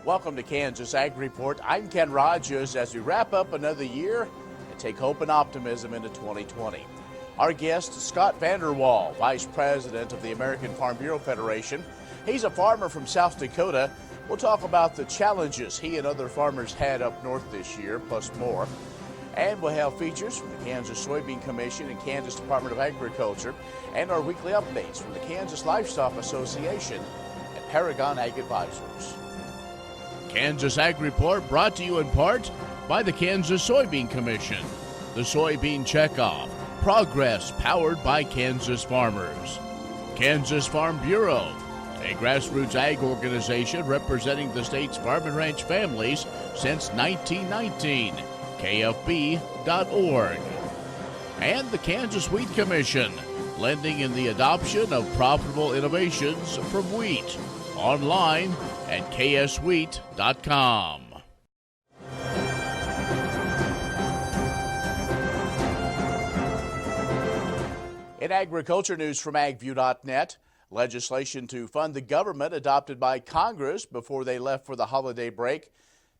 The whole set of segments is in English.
Welcome to Kansas Ag Report. I'm Ken Rogers as we wrap up another year and take hope and optimism into 2020. Our guest, Scott Vanderwall, Vice President of the American Farm Bureau Federation. He's a farmer from South Dakota. We'll talk about the challenges he and other farmers had up north this year, plus more. And we'll have features from the Kansas Soybean Commission and Kansas Department of Agriculture, and our weekly updates from the Kansas Livestock Association and Paragon Ag Advisors. Kansas Ag Report brought to you in part by the Kansas Soybean Commission, the Soybean Checkoff, progress powered by Kansas farmers. Kansas Farm Bureau, a grassroots ag organization representing the state's farm and ranch families since 1919, KFB.org. And the Kansas Wheat Commission, lending in the adoption of profitable innovations from wheat. Online at kswheat.com. In agriculture news from agview.net, legislation to fund the government adopted by Congress before they left for the holiday break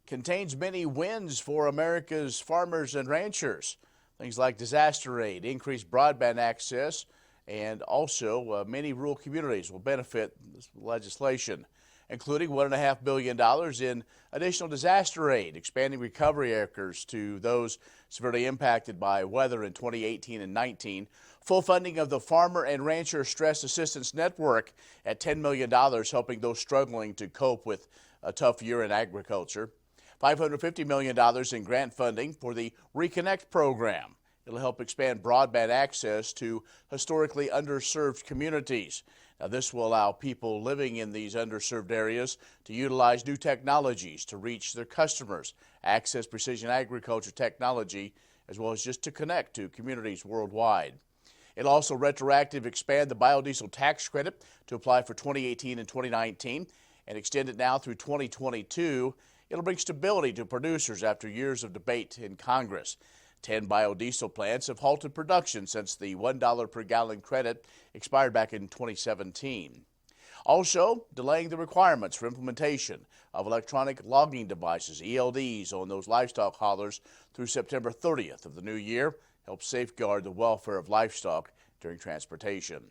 contains many wins for America's farmers and ranchers. Things like disaster aid, increased broadband access, and also many rural communities will benefit this legislation, including $1.5 billion in additional disaster aid, expanding recovery acres to those severely impacted by weather in 2018 and 19, full funding of the Farmer and Rancher Stress Assistance Network at $10 million, helping those struggling to cope with a tough year in agriculture, $550 million in grant funding for the Reconnect program. It'll help expand broadband access to historically underserved communities. Now, this will allow people living in these underserved areas to utilize new technologies to reach their customers, access precision agriculture technology, as well as just to connect to communities worldwide. It'll also retroactive expand the biodiesel tax credit to apply for 2018 and 2019 and extend it now through 2022. It'll bring stability to producers after years of debate in Congress. 10 biodiesel plants have halted production since the $1 per gallon credit expired back in 2017. Also, delaying the requirements for implementation of electronic logging devices, ELDs, on those livestock haulers through September 30th of the new year helps safeguard the welfare of livestock during transportation.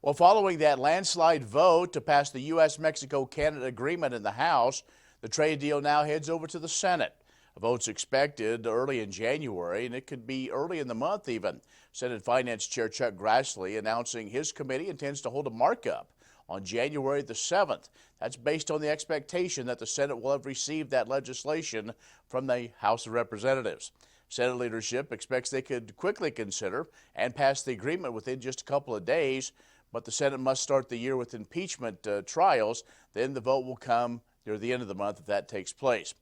Well, following that landslide vote to pass the U.S.-Mexico-Canada agreement in the House, the trade deal now heads over to the Senate. A vote's expected early in January, and it could be early in the month even. Senate Finance Chair Chuck Grassley announcing his committee intends to hold a markup on January the 7th. That's based on the expectation that the Senate will have received that legislation from the House of Representatives. Senate leadership expects they could quickly consider and pass the agreement within just a couple of days, but the Senate must start the year with impeachment trials. Then the vote will come near the end of the month if that takes place.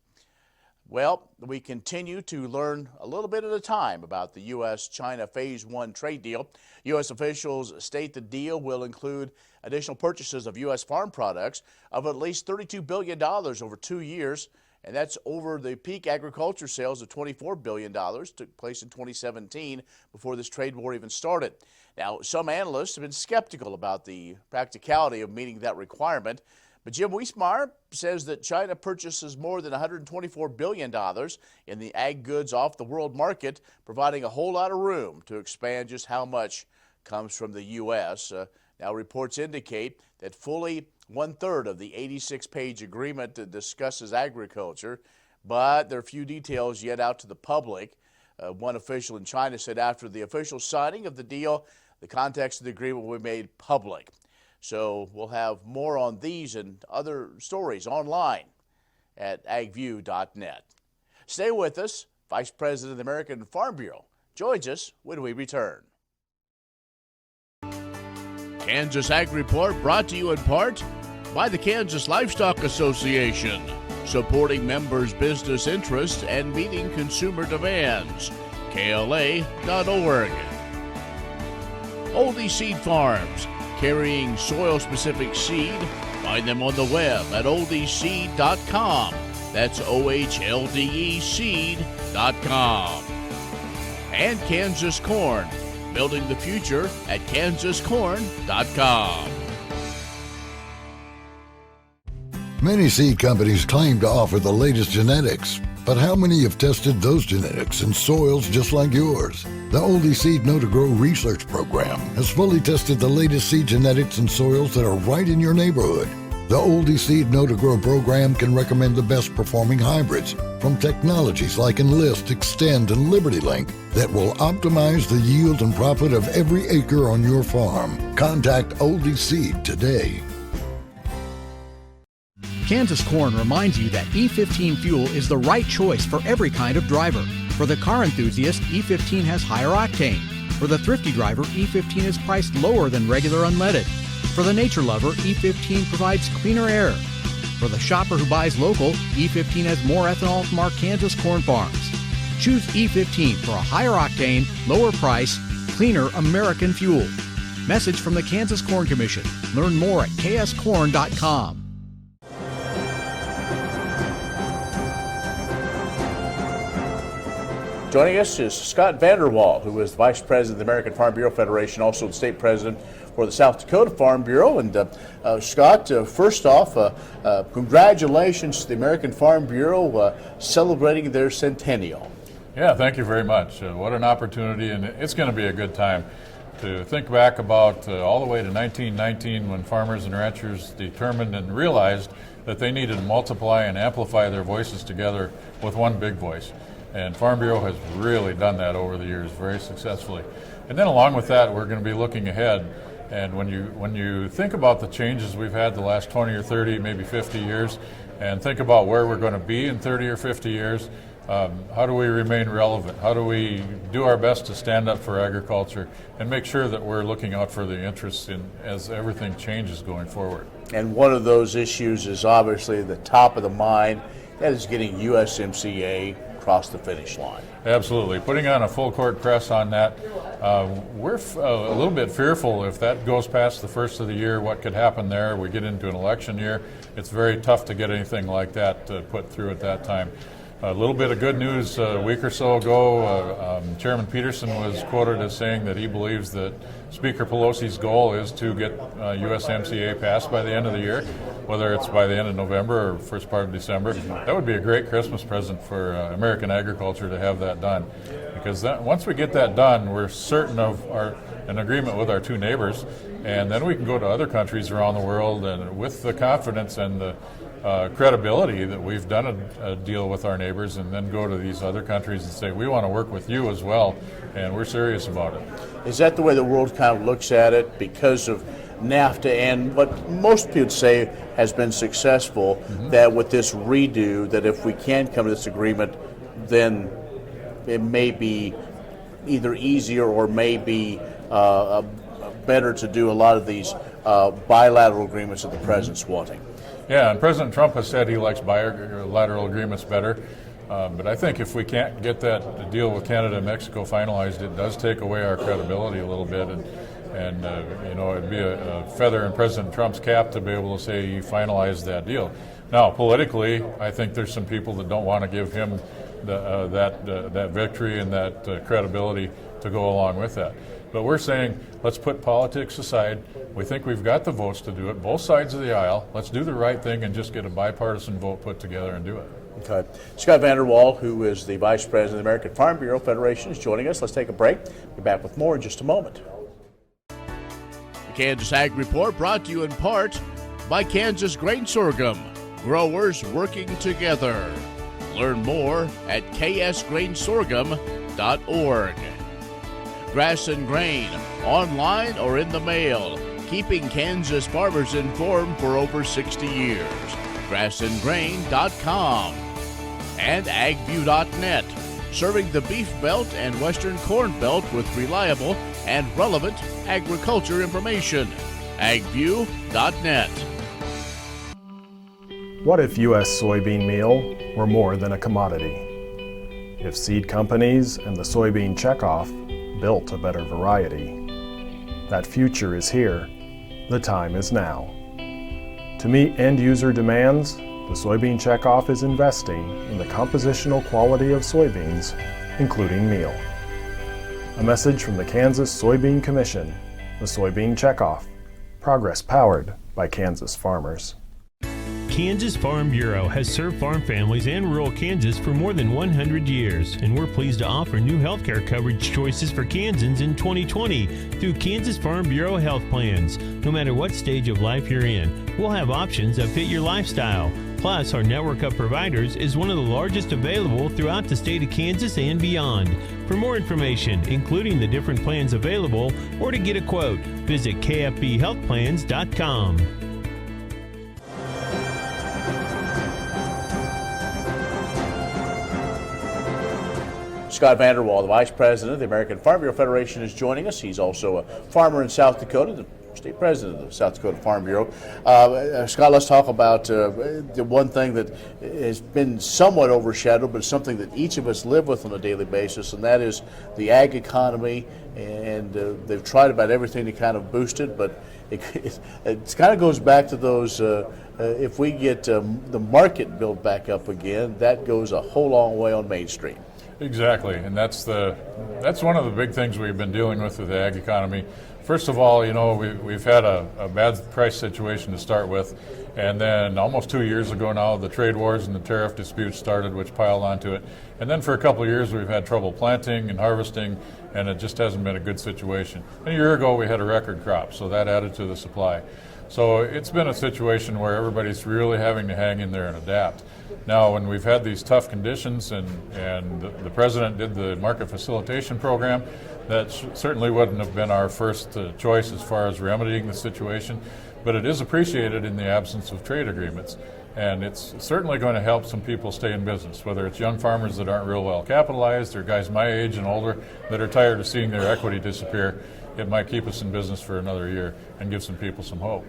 Well, we continue to learn a little bit at a time about the U.S.-China Phase 1 trade deal. U.S. officials state the deal will include additional purchases of U.S. farm products of at least $32 billion over 2 years, and that's over the peak agriculture sales of $24 billion took place in 2017 before this trade war even started. Now, some analysts have been skeptical about the practicality of meeting that requirement, but Jim Wiesmeyer says that China purchases more than $124 billion in the ag goods off the world market, providing a whole lot of room to expand just how much comes from the U.S. Now, reports indicate that fully one-third of the 86-page agreement that discusses agriculture, but there are few details yet out to the public. One official in China said after the official signing of the deal, the context of the agreement will be made public. So we'll have more on these and other stories online at agview.net. Stay with us. Vice President of the American Farm Bureau joins us when we return. Kansas Ag Report brought to you in part by the Kansas Livestock Association, supporting members' business interests and meeting consumer demands. KLA.org. Oldie Seed Farms, carrying soil-specific seed. Find them on the web at oldieseed.com. That's OHLDE seed.com. And Kansas Corn, building the future at kansascorn.com. Many seed companies claim to offer the latest genetics, but how many have tested those genetics in soils just like yours? The Oldie Seed Know to Grow research program has fully tested the latest seed genetics in soils that are right in your neighborhood. The Oldie Seed Know to Grow program can recommend the best performing hybrids from technologies like Enlist, Extend, and Liberty Link that will optimize the yield and profit of every acre on your farm. Contact Oldie Seed today. Kansas Corn reminds you that E15 fuel is the right choice for every kind of driver. For the car enthusiast, E15 has higher octane. For the thrifty driver, E15 is priced lower than regular unleaded. For the nature lover, E15 provides cleaner air. For the shopper who buys local, E15 has more ethanol from our Kansas corn farms. Choose E15 for a higher octane, lower price, cleaner American fuel. Message from the Kansas Corn Commission. Learn more at kscorn.com. Joining us is Scott Vanderwall, who is the Vice President of the American Farm Bureau Federation, also the State President for the South Dakota Farm Bureau. And Scott, first off, congratulations to the American Farm Bureau celebrating their centennial. Yeah, thank you very much. What an opportunity, and it's going to be a good time to think back about all the way to 1919 when farmers and ranchers determined and realized that they needed to multiply and amplify their voices together with one big voice. And Farm Bureau has really done that over the years very successfully. And then along with that, we're going to be looking ahead. And when you think about the changes we've had the last 20 or 30, maybe 50 years, and think about where we're going to be in 30 or 50 years, how do we remain relevant? How do we do our best to stand up for agriculture and make sure that we're looking out for the interests as everything changes going forward? And one of those issues is obviously the top of the mind, that is getting USMCA across the finish line. Absolutely. Putting on a full court press on that. We're a little bit fearful if that goes past the first of the year, what could happen there. We get into an election year. It's very tough to get anything like that put through at that time. A little bit of good news a week or so ago, Chairman Peterson was quoted as saying that he believes that Speaker Pelosi's goal is to get USMCA passed by the end of the year, whether it's by the end of November or first part of December. That would be a great Christmas present for American agriculture to have that done. Because once we get that done, we're certain of an agreement with our two neighbors, and then we can go to other countries around the world and with the confidence and the credibility that we've done a deal with our neighbors, and then go to these other countries and say, we want to work with you as well, and we're serious about it. Is that the way the world kind of looks at it because of NAFTA and what most people say has been successful, that with this redo, that if we can come to this agreement, then it may be either easier or maybe better to do a lot of these bilateral agreements that the president's wanting? Yeah, and President Trump has said he likes bilateral agreements better. But I think if we can't get that deal with Canada and Mexico finalized, it does take away our credibility a little bit. And it'd be a feather in President Trump's cap to be able to say he finalized that deal. Now, politically, I think there's some people that don't want to give him that victory and that credibility to go along with that. But we're saying, let's put politics aside. We think we've got the votes to do it, both sides of the aisle. Let's do the right thing and just get a bipartisan vote put together and do it. Okay. Scott Vanderwall, who is the Vice President of the American Farm Bureau Federation, is joining us. Let's take a break. We'll be back with more in just a moment. The Kansas Ag Report brought to you in part by Kansas Grain Sorghum. Growers working together. Learn more at ksgrainsorghum.org. Grass and Grain, online or in the mail, keeping Kansas farmers informed for over 60 years. grassandgrain.com. And agview.net, serving the Beef Belt and Western Corn Belt with reliable and relevant agriculture information. agview.net. What if U.S. soybean meal were more than a commodity? If seed companies and the soybean checkoff built a better variety? That future is here. The time is now. To meet end-user demands, the Soybean Checkoff is investing in the compositional quality of soybeans, including meal. A message from the Kansas Soybean Commission, the Soybean Checkoff. Progress powered by Kansas farmers. Kansas Farm Bureau has served farm families and rural Kansas for more than 100 years, and we're pleased to offer new healthcare coverage choices for Kansans in 2020 through Kansas Farm Bureau Health Plans. No matter what stage of life you're in, we'll have options that fit your lifestyle. Plus, our network of providers is one of the largest available throughout the state of Kansas and beyond. For more information, including the different plans available, or to get a quote, visit kfbhealthplans.com. Scott Vanderwall, the Vice President of the American Farm Bureau Federation, is joining us. He's also a farmer in South Dakota, the State President of the South Dakota Farm Bureau. Scott, let's talk about the one thing that has been somewhat overshadowed, but something that each of us live with on a daily basis, and that is the ag economy. And they've tried about everything to kind of boost it, but it kind of goes back to those, if we get the market built back up again, that goes a whole long way on Main Street. Exactly, and that's one of the big things we've been dealing with the ag economy. First of all, we've had a bad price situation to start with, and then almost 2 years ago now, the trade wars and the tariff disputes started, which piled onto it. And then for a couple of years, we've had trouble planting and harvesting, and it just hasn't been a good situation. And a year ago, we had a record crop, so that added to the supply. So it's been a situation where everybody's really having to hang in there and adapt. Now, when we've had these tough conditions and the President did the market facilitation program, that certainly wouldn't have been our first choice as far as remedying the situation, but it is appreciated in the absence of trade agreements. And it's certainly going to help some people stay in business, whether it's young farmers that aren't real well capitalized or guys my age and older that are tired of seeing their equity disappear. It might keep us in business for another year and give some people some hope.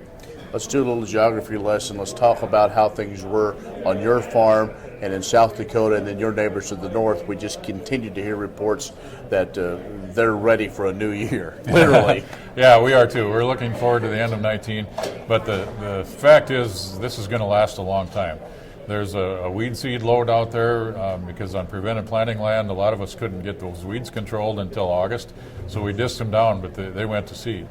Let's do a little geography lesson. Let's talk about how things were on your farm and in South Dakota and then your neighbors to the north. We just continue to hear reports that they're ready for a new year, literally. Yeah, we are too. We're looking forward to the end of 19, but the fact is this is going to last a long time. There's a weed seed load out there because on prevented planting land, a lot of us couldn't get those weeds controlled until August, so we disked them down, but they went to seed.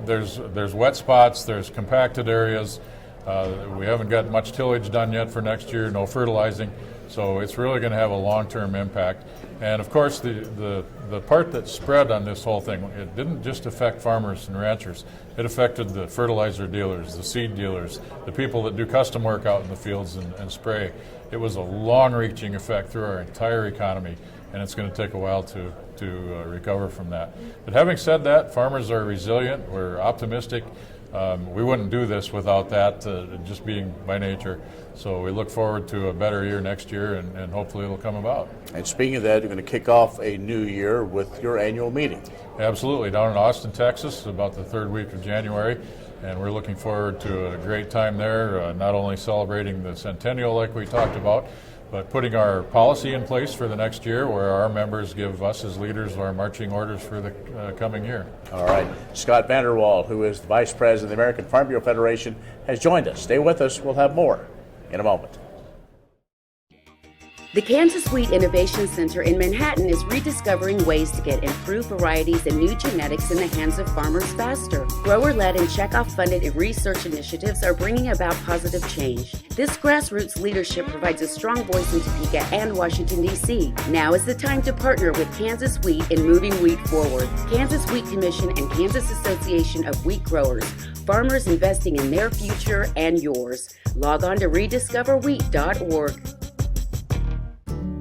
There's wet spots, there's compacted areas. We haven't got much tillage done yet for next year, no fertilizing, so it's really going to have a long-term impact. And of course, the part that spread on this whole thing, it didn't just affect farmers and ranchers. It affected the fertilizer dealers, the seed dealers, the people that do custom work out in the fields and spray. It was a long-reaching effect through our entire economy, and it's going to take a while to recover from that. But having said that, farmers are resilient. We're optimistic. We wouldn't do this without that, just being by nature. So we look forward to a better year next year, and hopefully it'll come about. And speaking of that, you're going to kick off a new year with your annual meeting. Absolutely, down in Austin, Texas, about the third week of January. And we're looking forward to a great time there, not only celebrating the centennial like we talked about, but putting our policy in place for the next year where our members give us as leaders our marching orders for the coming year. All right. Scott Vanderwall, who is the Vice President of the American Farm Bureau Federation, has joined us. Stay with us. We'll have more in a moment. The Kansas Wheat Innovation Center in Manhattan is rediscovering ways to get improved varieties and new genetics in the hands of farmers faster. Grower-led and checkoff-funded research initiatives are bringing about positive change. This grassroots leadership provides a strong voice in Topeka and Washington, D.C. Now is the time to partner with Kansas Wheat in moving wheat forward. Kansas Wheat Commission and Kansas Association of Wheat Growers. Farmers investing in their future and yours. Log on to rediscoverwheat.org.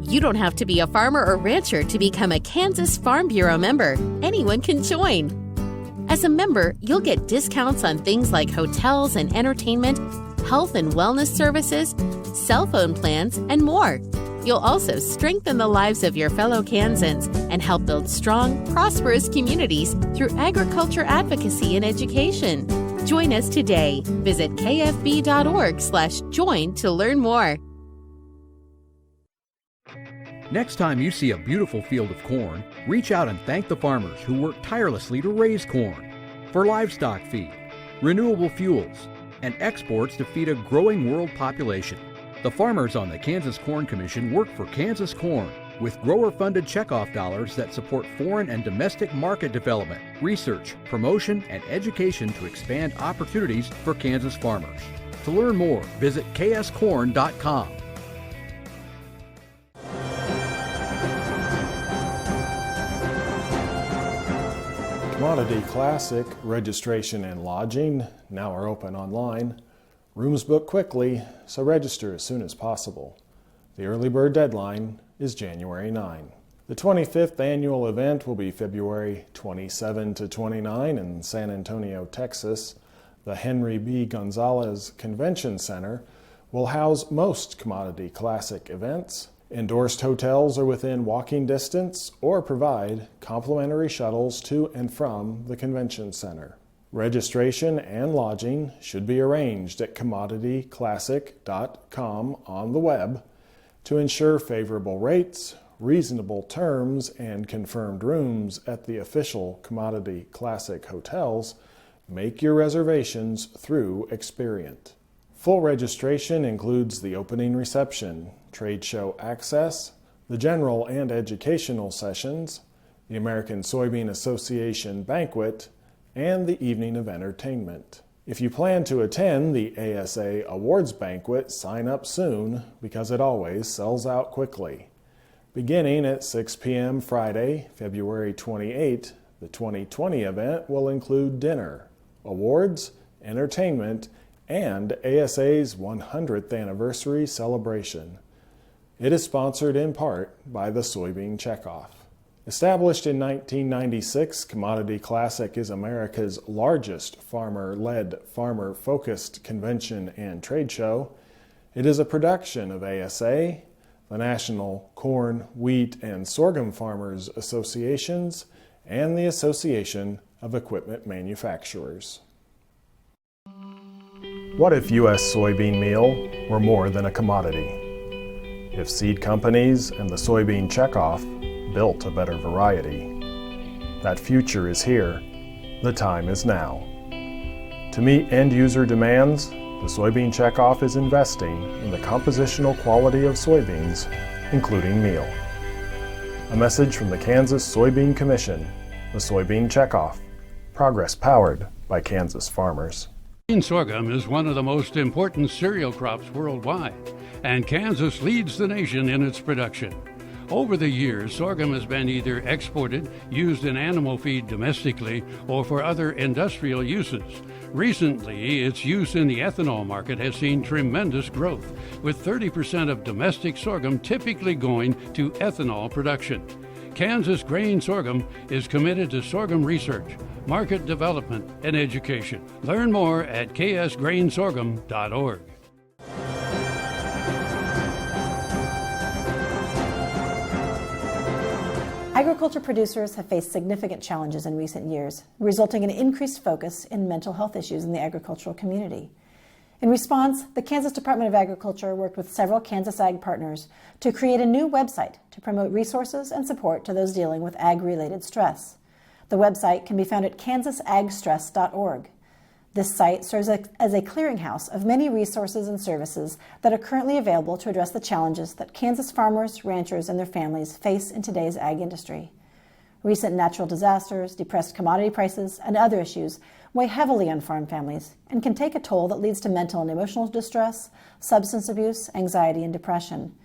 You don't have to be a farmer or rancher to become a Kansas Farm Bureau member. Anyone can join. As a member, you'll get discounts on things like hotels and entertainment, health and wellness services, cell phone plans, and more. You'll also strengthen the lives of your fellow Kansans and help build strong, prosperous communities through agriculture advocacy and education. Join us today. Visit kfb.org/join to learn more. Next time you see a beautiful field of corn, reach out and thank the farmers who work tirelessly to raise corn for livestock feed, renewable fuels, and exports to feed a growing world population. The farmers on the Kansas Corn Commission work for Kansas Corn with grower-funded checkoff dollars that support foreign and domestic market development, research, promotion, and education to expand opportunities for Kansas farmers. To learn more, visit kscorn.com. Commodity Classic registration and lodging now are open online. Rooms book quickly, so register as soon as possible. The early bird deadline is January 9. The 25th annual event will be February 27 to 29 in San Antonio, Texas. The Henry B. Gonzalez Convention Center will house most Commodity Classic events. Endorsed hotels are within walking distance or provide complimentary shuttles to and from the convention center. Registration and lodging should be arranged at commodityclassic.com on the web. To ensure favorable rates, reasonable terms, and confirmed rooms at the official Commodity Classic hotels, make your reservations through Experian. Full registration includes the opening reception, trade show access, the general and educational sessions, the American Soybean Association banquet, and the evening of entertainment. If you plan to attend the ASA Awards Banquet, sign up soon because it always sells out quickly. Beginning at 6 p.m. Friday, February 28, the 2020 event will include dinner, awards, entertainment, and ASA's 100th anniversary celebration. It is sponsored in part by the Soybean Checkoff. Established in 1996, Commodity Classic is America's largest farmer-led, farmer-focused convention and trade show. It is a production of ASA, the National Corn, Wheat, and Sorghum Farmers Associations, and the Association of Equipment Manufacturers. What if U.S. soybean meal were more than a commodity? If seed companies and the soybean checkoff built a better variety? That future is here. The time is now. To meet end-user demands, the Soybean Checkoff is investing in the compositional quality of soybeans, including meal. A message from the Kansas Soybean Commission, the Soybean Checkoff, progress powered by Kansas farmers. Green sorghum is one of the most important cereal crops worldwide, and Kansas leads the nation in its production. Over the years, sorghum has been either exported, used in animal feed domestically, or for other industrial uses. Recently, its use in the ethanol market has seen tremendous growth, with 30% of domestic sorghum typically going to ethanol production. Kansas Grain Sorghum is committed to sorghum research, market development, and education. Learn more at ksgrainsorghum.org. Agriculture producers have faced significant challenges in recent years, resulting in increased focus in mental health issues in the agricultural community. In response, the Kansas Department of Agriculture worked with several Kansas Ag partners to create a new website to promote resources and support to those dealing with ag-related stress. The website can be found at kansasagstress.org. This site serves as a clearinghouse of many resources and services that are currently available to address the challenges that Kansas farmers, ranchers, and their families face in today's ag industry. Recent natural disasters, depressed commodity prices, and other issues weigh heavily on farm families and can take a toll that leads to mental and emotional distress, substance abuse, anxiety, and depression.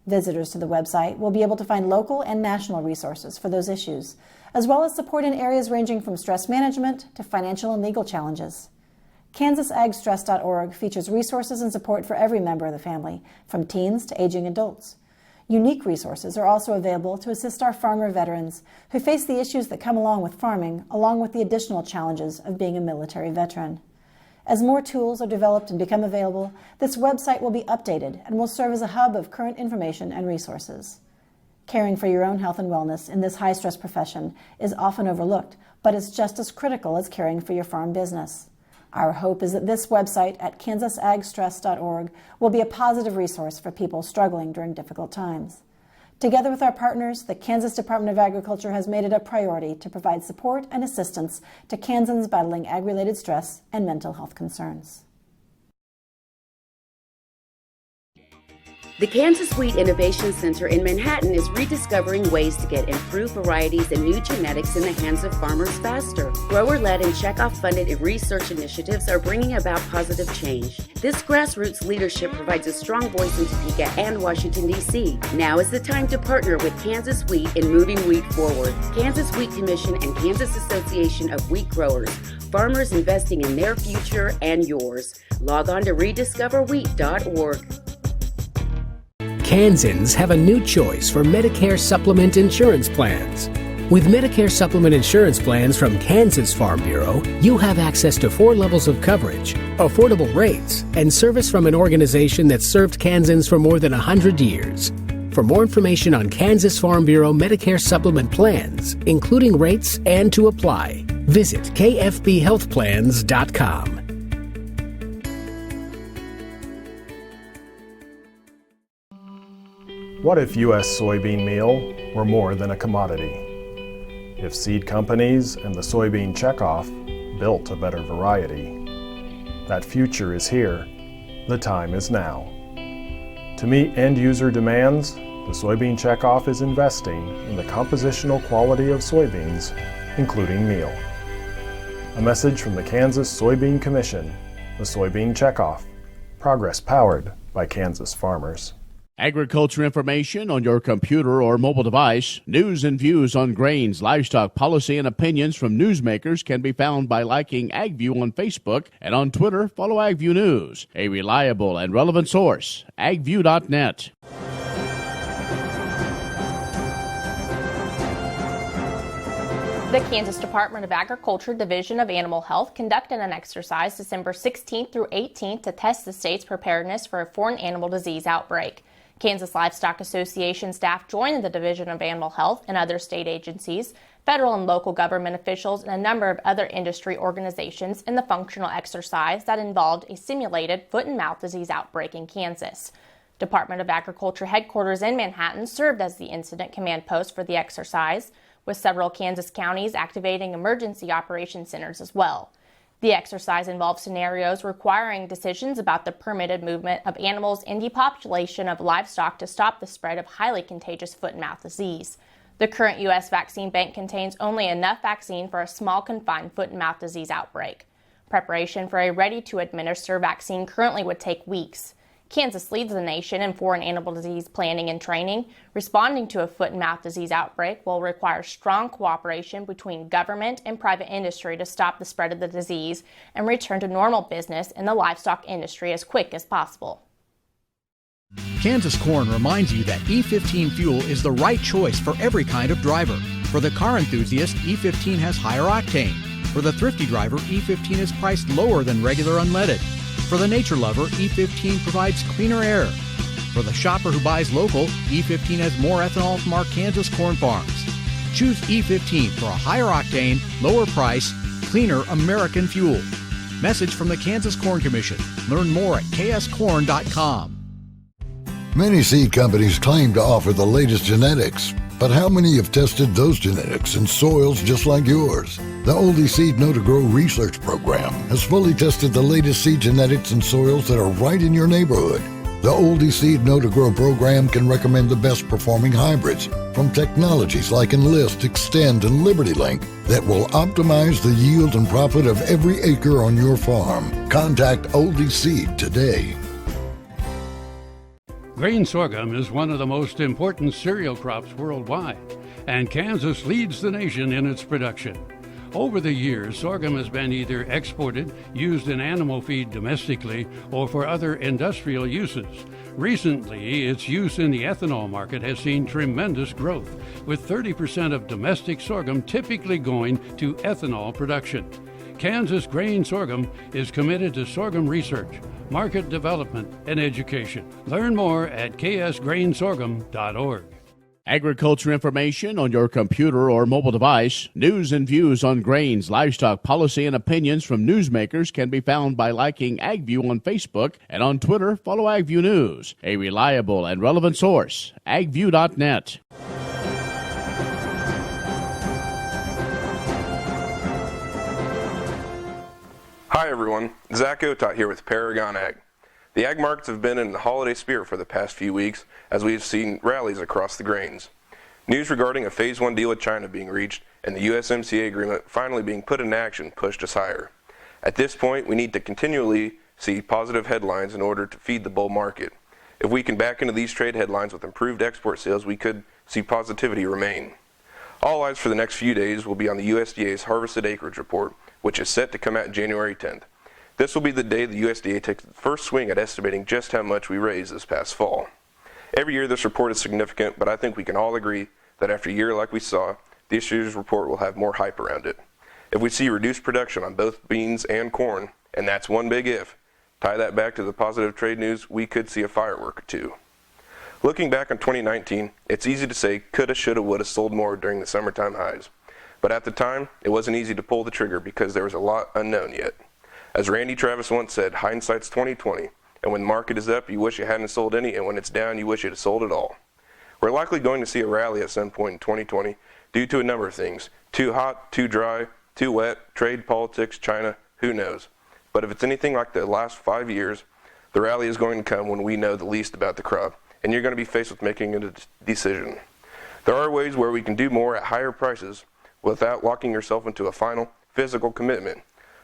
Visitors to the website will be able to find local and national resources for those issues, as well as support in areas ranging from stress management to financial and legal challenges. KansasAgStress.org features resources and support for every member of the family, from teens to aging adults. Unique resources are also available to assist our farmer veterans who face the issues that come along with farming, along with the additional challenges of being a military veteran. As more tools are developed and become available, this website will be updated and will serve as a hub of current information and resources. Caring for your own health and wellness in this high-stress profession is often overlooked, but it's just as critical as caring for your farm business. Our hope is that this website at kansasagstress.org will be a positive resource for people struggling during difficult times. Together with our partners, the Kansas Department of Agriculture has made it a priority to provide support and assistance to Kansans battling ag-related stress and mental health concerns. The Kansas Wheat Innovation Center in Manhattan is rediscovering ways to get improved varieties and new genetics in the hands of farmers faster. Grower-led and checkoff-funded research initiatives are bringing about positive change. This grassroots leadership provides a strong voice in Topeka and Washington, D.C. Now is the time to partner with Kansas Wheat in moving wheat forward. Kansas Wheat Commission and Kansas Association of Wheat Growers. Farmers investing in their future and yours. Log on to rediscoverwheat.org. Kansans have a new choice for Medicare Supplement insurance plans. With Medicare Supplement insurance plans from Kansas Farm Bureau, you have access to 4 levels of coverage, affordable rates, and service from an organization that's served Kansans for more than 100 years. For more information on Kansas Farm Bureau Medicare Supplement plans, including rates and to apply, visit kfbhealthplans.com. What if U.S. soybean meal were more than a commodity? If seed companies and the soybean checkoff built a better variety? That future is here. The time is now. To meet end-user demands, the soybean checkoff is investing in the compositional quality of soybeans, including meal. A message from the Kansas Soybean Commission, the Soybean Checkoff. Progress powered by Kansas farmers. Agriculture information on your computer or mobile device. News and views on grains, livestock, policy, and opinions from newsmakers can be found by liking AgView on Facebook, and on Twitter, follow AgView News. A reliable and relevant source, agview.net. The Kansas Department of Agriculture Division of Animal Health conducted an exercise December 16th through 18th to test the state's preparedness for a foreign animal disease outbreak. Kansas Livestock Association staff joined the Division of Animal Health and other state agencies, federal and local government officials, and a number of other industry organizations in the functional exercise that involved a simulated foot and mouth disease outbreak in Kansas. Department of Agriculture headquarters in Manhattan served as the incident command post for the exercise, with several Kansas counties activating emergency operation centers as well. The exercise involves scenarios requiring decisions about the permitted movement of animals and depopulation of livestock to stop the spread of highly contagious foot and mouth disease. The current U.S. vaccine bank contains only enough vaccine for a small confined foot and mouth disease outbreak. Preparation for a ready-to-administer vaccine currently would take weeks. Kansas leads the nation in foreign animal disease planning and training. Responding to a foot and mouth disease outbreak will require strong cooperation between government and private industry to stop the spread of the disease and return to normal business in the livestock industry as quick as possible. Kansas Corn reminds you that E15 fuel is the right choice for every kind of driver. For the car enthusiast, E15 has higher octane. For the thrifty driver, E15 is priced lower than regular unleaded. For the nature lover, E15 provides cleaner air. For the shopper who buys local, E15 has more ethanol from our Kansas corn farms. Choose E15 for a higher octane, lower price, cleaner American fuel. Message from the Kansas Corn Commission. Learn more at kscorn.com. Many seed companies claim to offer the latest genetics, but how many have tested those genetics in soils just like yours? The Oldie Seed Know to Grow research program has fully tested the latest seed genetics in soils that are right in your neighborhood. The Oldie Seed Know to Grow program can recommend the best performing hybrids from technologies like Enlist, Extend, and Liberty Link that will optimize the yield and profit of every acre on your farm. Contact Oldie Seed today. Grain sorghum is one of the most important cereal crops worldwide, and Kansas leads the nation in its production. Over the years, sorghum has been either exported, used in animal feed domestically, or for other industrial uses. Recently, its use in the ethanol market has seen tremendous growth, with 30% of domestic sorghum typically going to ethanol production. Kansas Grain Sorghum is committed to sorghum research, market development, and education. Learn more at ksgrainsorghum.org. Agriculture information on your computer or mobile device. News and views on grains, livestock, policy, and opinions from newsmakers can be found by liking AgView on Facebook, and on Twitter, follow AgView News. A reliable and relevant source, agview.net. Hi everyone, Zach Otot here with Paragon Ag. The ag markets have been in the holiday spirit for the past few weeks as we have seen rallies across the grains. News regarding a Phase 1 deal with China being reached and the USMCA agreement finally being put into action pushed us higher. At this point, we need to continually see positive headlines in order to feed the bull market. If we can back into these trade headlines with improved export sales, we could see positivity remain. All eyes for the next few days will be on the USDA's harvested acreage report, which is set to come out January 10th. This will be the day the USDA takes the first swing at estimating just how much we raised this past fall. Every year this report is significant, but I think we can all agree that after a year like we saw, this year's report will have more hype around it. If we see reduced production on both beans and corn, and that's one big if, tie that back to the positive trade news, we could see a firework or two. Looking back on 2019, it's easy to say coulda, shoulda, woulda sold more during the summertime highs. But at the time, it wasn't easy to pull the trigger because there was a lot unknown yet. As Randy Travis once said, hindsight's 20/20, and when the market is up, you wish you hadn't sold any, and when it's down, you wish you'd have sold it all. We're likely going to see a rally at some point in 2020 due to a number of things. Too hot, too dry, too wet, trade, politics, China, who knows. But if it's anything like the last 5 years, the rally is going to come when we know the least about the crop, and you're going to be faced with making a decision. There are ways where we can do more at higher prices without locking yourself into a final physical commitment,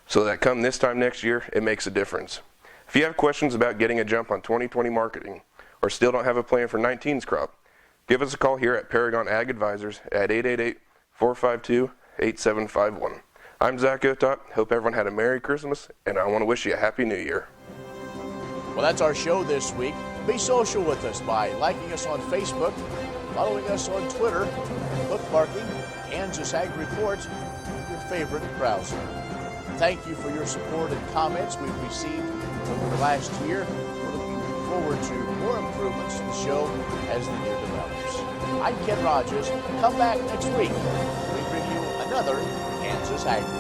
so that come this time next year, it makes a difference. If you have questions about getting a jump on 2020 marketing, or still don't have a plan for 19's crop, give us a call here at Paragon Ag Advisors at 888-452-8751. I'm Zach Otot. Hope everyone had a Merry Christmas, and I want to wish you a Happy New Year. Well, that's our show this week. Be social with us by liking us on Facebook, following us on Twitter, bookmarking Kansas Ag Report, your favorite browser. Thank you for your support and comments we've received over the last year. We're looking forward to more improvements to the show as the year develops. I'm Ken Rogers. Come back next week. We bring you another Kansas Ag Report.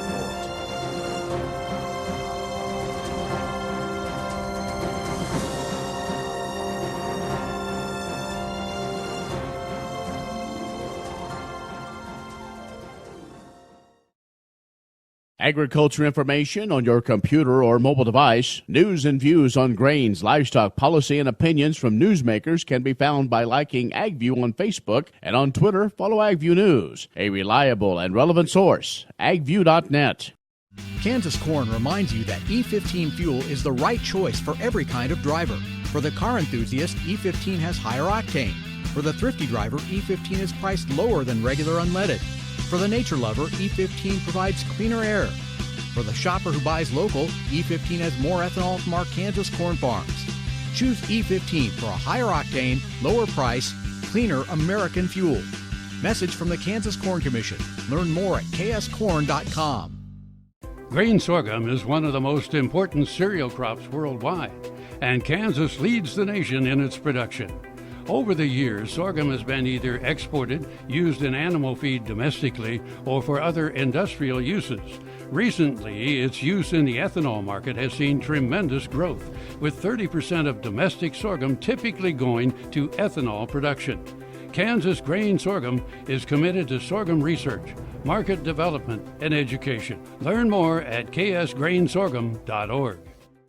Agriculture information on your computer or mobile device. News and views on grains, livestock, policy, and opinions from newsmakers can be found by liking AgView on Facebook, and on Twitter, follow AgView News, a reliable and relevant source. AgView.net. Kansas Corn reminds you that E15 fuel is the right choice for every kind of driver. For the car enthusiast, E15 has higher octane. For the thrifty driver, E15 is priced lower than regular unleaded. For the nature lover, E15 provides cleaner air. For the shopper who buys local, E15 has more ethanol from our Kansas corn farms. Choose E15 for a higher octane, lower price, cleaner American fuel. Message from the Kansas Corn Commission. Learn more at kscorn.com. Grain sorghum is one of the most important cereal crops worldwide, and Kansas leads the nation in its production. Over the years, sorghum has been either exported, used in animal feed domestically, or for other industrial uses. Recently, its use in the ethanol market has seen tremendous growth, with 30% of domestic sorghum typically going to ethanol production. Kansas Grain Sorghum is committed to sorghum research, market development, and education. Learn more at ksgrainsorghum.org.